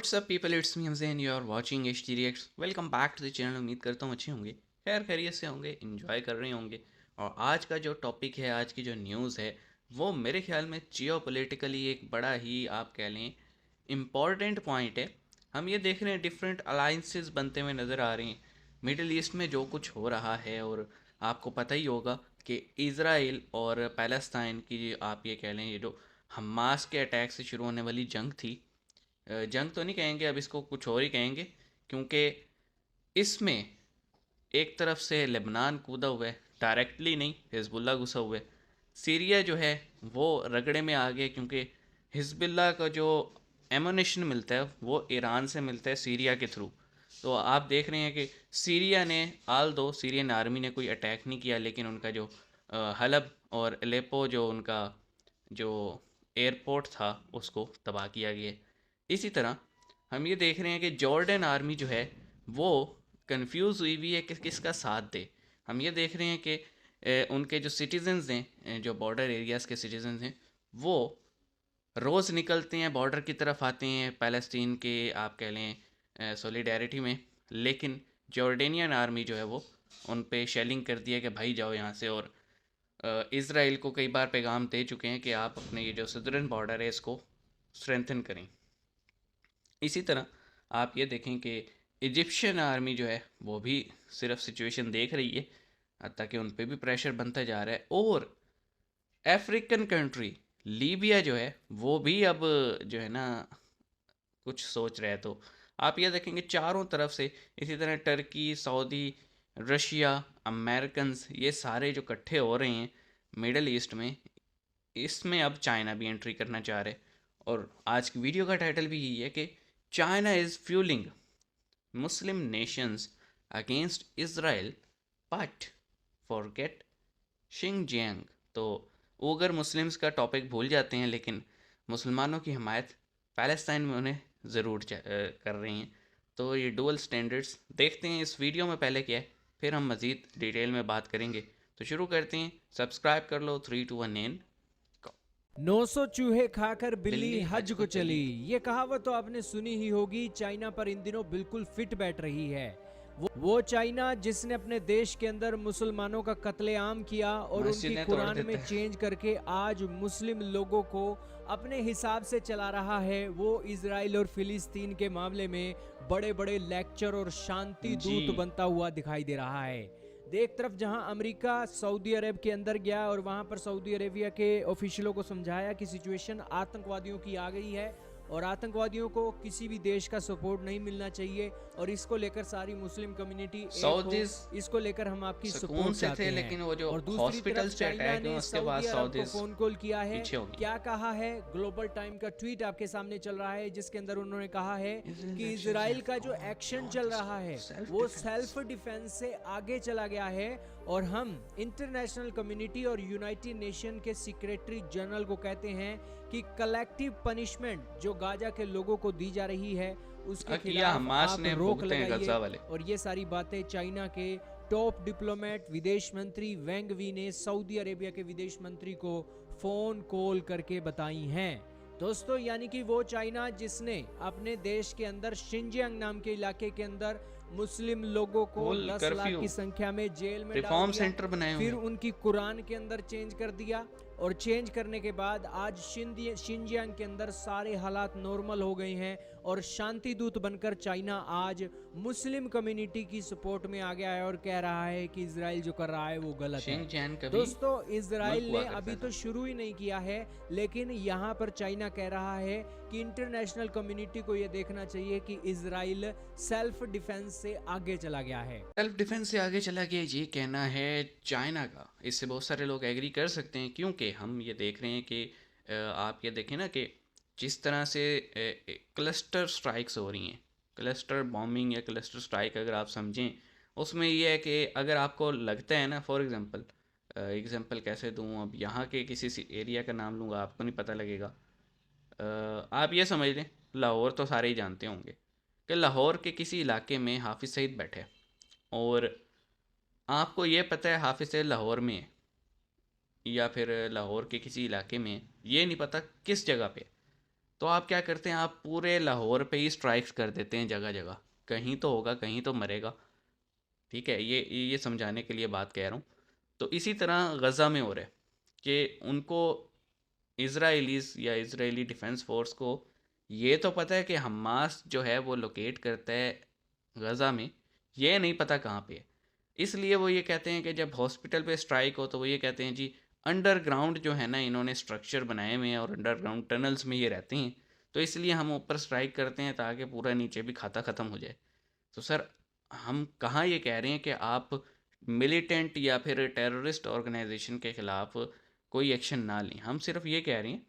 WhatsApp people, it's me Hamzain, you are watching H T reacts. Welcome back to the channel. उम्मीद करता हूँ अच्छे होंगे, खैर खैरियत से होंगे, इन्जॉय कर रहे होंगे। और आज का जो टॉपिक है, आज की जो न्यूज़ है, वो मेरे ख्याल में जियो पोलिटिकली एक बड़ा ही, आप कह लें, इम्पॉर्टेंट पॉइंट है। हम ये देख रहे हैं डिफरेंट अलाइंसेस बनते हुए नज़र आ रहे हैं मिडिल ईस्ट में जो कुछ हो रहा है। और आपको पता ही होगा कि इज़राइल और पैलेस्टाइन की, आप ये कह लें, ये जो हमास के अटैक से शुरू होने वाली जंग थी, जंग तो नहीं कहेंगे, अब इसको कुछ और ही कहेंगे, क्योंकि इसमें एक तरफ से लेबनान कूदा हुआ है, डायरेक्टली नहीं, हिजबुल्ला घुसा हुआ है। सीरिया जो है वो रगड़े में आ गया, क्योंकि हिजबुल्ला का जो एमोनेशन मिलता है वो ईरान से मिलता है सीरिया के थ्रू। तो आप देख रहे हैं कि सीरिया ने, आल दो सीरियन आर्मी ने कोई अटैक नहीं किया, लेकिन उनका जो हलब और अलेप्पो, जो उनका जो एयरपोर्ट था, उसको तबाह किया गया। इसी तरह हम ये देख रहे हैं कि जॉर्डन आर्मी जो है वो कंफ्यूज हुई हुई है कि किसका साथ दे। हम ये देख रहे हैं कि उनके जो सिटीजन्स हैं, जो बॉर्डर एरियाज़ के सिटीजन्स हैं, वो रोज़ निकलते हैं, बॉर्डर की तरफ आते हैं फ़लस्तीन के, आप कह लें, सॉलिडारिटी में। लेकिन जॉर्डेनियन आर्मी जो है वो उन पे शेलिंग कर दिया कि भाई जाओ यहाँ से। और इसराइल को कई बार पैगाम दे चुके हैं कि आप अपने ये जो सदर्न बॉर्डर है इसको स्ट्रेंथन करें। इसी तरह आप ये देखें कि इजिप्शियन आर्मी जो है वो भी सिर्फ सिचुएशन देख रही है, ताकि उन पे भी प्रेशर बनता जा रहा है। और अफ्रीकन कंट्री लीबिया जो है वो भी अब जो है ना कुछ सोच रहा है। तो आप ये देखेंगे चारों तरफ से, इसी तरह टर्की, सऊदी, रशिया, अमेरिकन्स, ये सारे जो इकट्ठे हो रहे हैं मिडल ईस्ट में, इसमें अब चाइना भी एंट्री करना चाह रहे। और आज की वीडियो का टाइटल भी यही है कि China is fuelling Muslim nations against Israel but forget Xinjiang. तो उगर मुस्लिम्स का टॉपिक भूल जाते हैं, लेकिन मुसलमानों की हमायत पैलेस्टाइन में उन्हें ज़रूर कर रही हैं। तो ये डुअल स्टैंडर्ड्स देखते हैं इस वीडियो में पहले क्या है, फिर हम मज़ीद डिटेल में बात करेंगे। तो शुरू करते हैं। सब्सक्राइब कर लो। 3 2 1 एन। 900 चूहे खाकर बिल्ली बिल्ली हज को चली। ये कहावत तो आपने सुनी ही होगी। चाइना पर इन दिनों बिल्कुल फिट बैठ रही है। वो चाइना जिसने अपने देश के अंदर मुसलमानों का कत्लेआम किया और उनकी मस्जिदें तोड़ कुरान में देते हैं। चेंज करके आज मुस्लिम लोगों को अपने हिसाब से चला रहा है, वो इजराइल और फिलिस्तीन के मामले में बड़े बड़े लेक्चर और शांति जी। दूत बनता हुआ दिखाई दे रहा है। एक तरफ जहां अमेरिका सऊदी अरब के अंदर गया और वहां पर सऊदी अरेबिया के ऑफिशियलों को समझाया कि सिचुएशन आतंकवादियों की आ गई है और आतंकवादियों को किसी भी देश का सपोर्ट नहीं मिलना चाहिए और इसको लेकर सारी मुस्लिम कम्युनिटी एक सऊदीज हो, इसको लेकर हम आपकी सुकून सपोर्ट से चाहते थे, हैं। लेकिन वो जो और दूसरी तरफ हॉस्पिटल्स पे चाइना अटैक हुए ने उसके बाद सऊदी अरब को सऊदीज फोन कॉल किया है। पीछे हो गई। क्या कहा है? ग्लोबल टाइम का ट्वीट आपके सामने चल रहा है, जिसके अंदर उन्होंने कहा है कि इजराइल का जो एक्शन चल रहा है वो सेल्फ डिफेंस से आगे चला गया है और हम इंटरनेशनल कम्युनिटी और यूनाइटेड नेशन के सेक्रेटरी जनरल को कहते हैं कि कलेक्टिव पनिशमेंट जो गाजा के लोगों को दी जा रही है उसके खिलाफ हमास आप ने रोक भुगते हैं गजा लगाइए। वाले। और ये सारी बातें चाइना के टॉप डिप्लोमेट विदेश मंत्री वेंग वी ने सऊदी अरेबिया के विदेश मंत्री को फोन कॉल करके बताई हैं। दोस्तों, यानी कि वो चाइना जिसने अपने देश के अंदर शिनजियांग नाम के इलाके के अंदर मुस्लिम लोगों को 10 लाख की संख्या में जेल में डाल दिया, सेंटर बनाए फिर उनकी कुरान के अंदर चेंज कर दिया और चेंज करने के बाद आज शिनजियांग के अंदर सारे हालात नॉर्मल हो गए हैं और शांति दूत बनकर चाइना आज मुस्लिम कम्युनिटी की सपोर्ट में आ गया है और कह रहा है कि इजराइल जो कर रहा है वो गलत है। दोस्तों, इजराइल ने अभी तो शुरू ही नहीं किया है, लेकिन यहाँ पर चाइना कह रहा है कि इंटरनेशनल कम्युनिटी को ये देखना चाहिए कि इजराइल सेल्फ डिफेंस से आगे चला गया है। सेल्फ डिफेंस से आगे चला गया, ये कहना है चाइना का। इससे बहुत सारे लोग एग्री कर सकते हैं, क्योंकि हम ये देख रहे हैं कि आप ये देखें ना कि जिस तरह से क्लस्टर स्ट्राइक्स हो रही हैं, क्लस्टर बॉम्बिंग या क्लस्टर स्ट्राइक अगर आप समझें, उसमें यह है कि अगर आपको लगता है ना, फॉर एग्जांपल कैसे दूँ, अब यहाँ के किसी एरिया का नाम लूँगा, आपको नहीं पता लगेगा। आप ये समझ लें, लाहौर तो सारे ही जानते होंगे कि लाहौर के किसी इलाके में हाफिज़ सईद बैठे, और आपको ये पता है हाफिज़ सईद लाहौर में है या फिर लाहौर के किसी इलाके में, ये नहीं पता किस जगह पे। तो आप क्या करते हैं, आप पूरे लाहौर पे ही स्ट्राइक्स कर देते हैं जगह जगह, कहीं तो होगा कहीं तो मरेगा। ठीक है, ये समझाने के लिए बात कह रहा हूँ। तो इसी तरह गज़ा में हो रहा है कि उनको, इसराइलीज़ या इजरायली डिफेंस फोर्स को ये तो पता है कि हमास जो है वो लोकेट करता है गज़ा में, ये नहीं पता कहाँ पे है। इसलिए वो ये कहते हैं कि जब हॉस्पिटल पे स्ट्राइक हो तो वो ये कहते हैं जी अंडरग्राउंड जो है ना, इन्होंने स्ट्रक्चर बनाए हुए हैं और अंडरग्राउंड टनल्स में ये रहते हैं, तो इसलिए हम ऊपर स्ट्राइक करते हैं ताकि पूरा नीचे भी खाता ख़त्म हो जाए। तो सर, हम कहाँ ये कह रहे हैं कि आप मिलिटेंट या फिर टेररिस्ट ऑर्गेनाइजेशन के ख़िलाफ़ कोई एक्शन ना लें। हम सिर्फ ये कह रहे हैं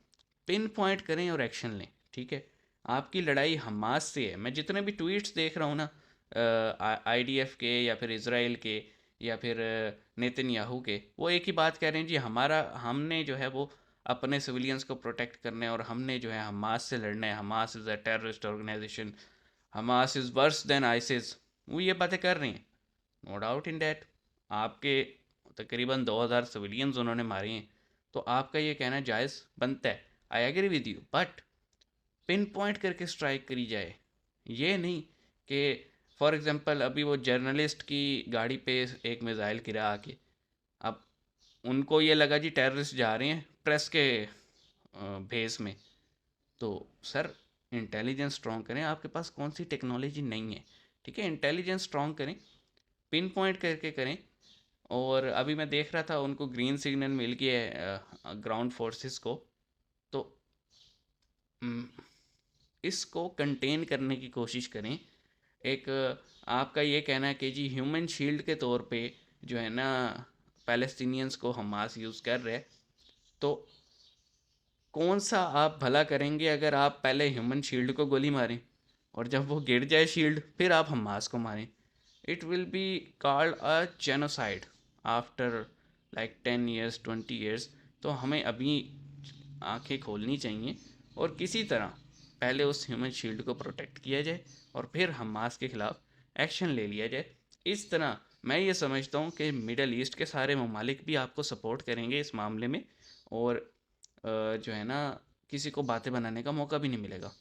पिन पॉइंट करें और एक्शन लें। ठीक है, आपकी लड़ाई हमास से है। मैं जितने भी ट्वीट्स देख रहा हूँ ना, आईडीएफ के या फिर इसराइल के या फिर नेतन्याहू के, वो एक ही बात कह रहे हैं जी, हमने जो है वो अपने सिविलियंस को प्रोटेक्ट करना है और हमने जो है हमास से लड़ना है। Hamas is a terrorist organisation, Hamas is worse than ISIS. वो ये बातें कर रहे हैं, नो डाउट इन डैट। आपके तकरीबन 2000 सिविलियंस उन्होंने मारे हैं, तो आपका ये कहना जायज़ बनता है, I agree with you, but pinpoint करके स्ट्राइक करी जाए। ये नहीं कि फॉर एग्जांपल अभी वो जर्नलिस्ट की गाड़ी पे एक मिज़ाइल गिरा आके, अब उनको ये लगा जी टेररिस्ट जा रहे हैं प्रेस के भेस में। तो सर, इंटेलिजेंस स्ट्रॉन्ग करें, आपके पास कौन सी टेक्नोलॉजी नहीं है। ठीक है, इंटेलिजेंस स्ट्रॉन्ग करें, पिन पॉइंट करके करें। और अभी मैं देख रहा था उनको ग्रीन सिग्नल मिल गया है ग्राउंड फोर्सेस को, तो इसको कंटेन करने की कोशिश करें। एक आपका ये कहना है कि जी ह्यूमन शील्ड के तौर पे जो है ना पैलेस्टीनियंस को हमास यूज़ कर रहे हैं, तो कौन सा आप भला करेंगे अगर आप पहले ह्यूमन शील्ड को गोली मारें और जब वो गिर जाए शील्ड फिर आप हमास को मारें। It will be called a genocide after like 10 years 20 years। तो हमें अभी आंखें खोलनी चाहिए और किसी तरह पहले उस ह्यूमन शील्ड को प्रोटेक्ट किया जाए और फिर हमास के ख़िलाफ़ एक्शन ले लिया जाए। इस तरह मैं ये समझता हूँ कि मिडल ईस्ट के सारे ममालिक भी आपको सपोर्ट करेंगे इस मामले में, और जो है ना किसी को बातें बनाने का मौका भी नहीं मिलेगा।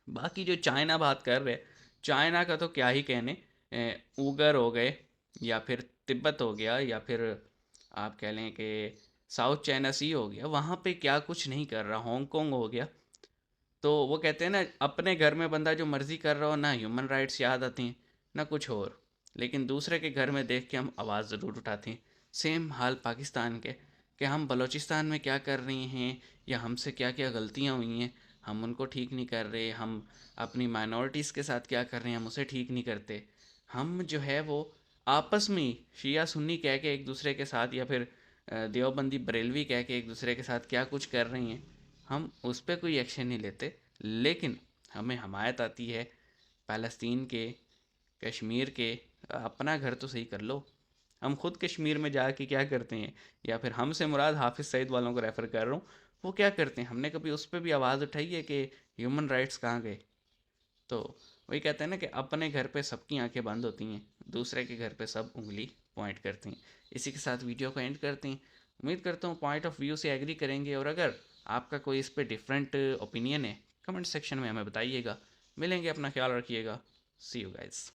बाकी जो चाइना बात कर रहे, चाइना का तो क्या ही कहने, उगर हो गए या फिर तिब्बत हो गया या फिर आप कह लें कि साउथ चाइना सी हो गया, वहाँ पे क्या कुछ नहीं कर रहा, हांगकांग हो गया। तो वो कहते हैं ना, अपने घर में बंदा जो मर्ज़ी कर रहा हो, ना ह्यूमन राइट्स याद आते हैं ना कुछ और, लेकिन दूसरे के घर में देख के हम आवाज़ ज़रूर उठाते हैं। सेम हाल पाकिस्तान के, कि हम बलूचिस्तान में क्या कर रहे हैं या हमसे क्या क्या गलतियाँ हुई हैं, हम उनको ठीक नहीं कर रहे। हम अपनी माइनॉरिटीज़ के साथ क्या कर रहे हैं, हम उसे ठीक नहीं करते। हम जो है वो आपस में ही शिया सुन्नी कह के एक दूसरे के साथ या फिर देवबंदी बरेलवी कह के एक दूसरे के साथ क्या कुछ कर रही हैं, हम उस पर कोई एक्शन नहीं लेते। लेकिन हमें हमायत आती है फ़लस्तीन के, कश्मीर के। अपना घर तो सही कर लो। हम खुद कश्मीर में जाके क्या करते हैं, या फिर हमसे मुराद हाफिज़ सईद वालों को रेफ़र कर रहा हूँ, वो क्या करते हैं, हमने कभी उस पर भी आवाज़ उठाई है कि ह्यूमन राइट्स कहाँ गए। तो वही कहते हैं ना कि अपने घर पे सबकी आंखें बंद होती हैं, दूसरे के घर पे सब उंगली पॉइंट करते हैं। इसी के साथ वीडियो को एंड करते हैं। उम्मीद करता हूँ पॉइंट ऑफ व्यू से एग्री करेंगे, और अगर आपका कोई इस पर डिफरेंट ओपिनियन है कमेंट सेक्शन में हमें बताइएगा। मिलेंगे, अपना ख्याल रखिएगा। सी यू गाइस।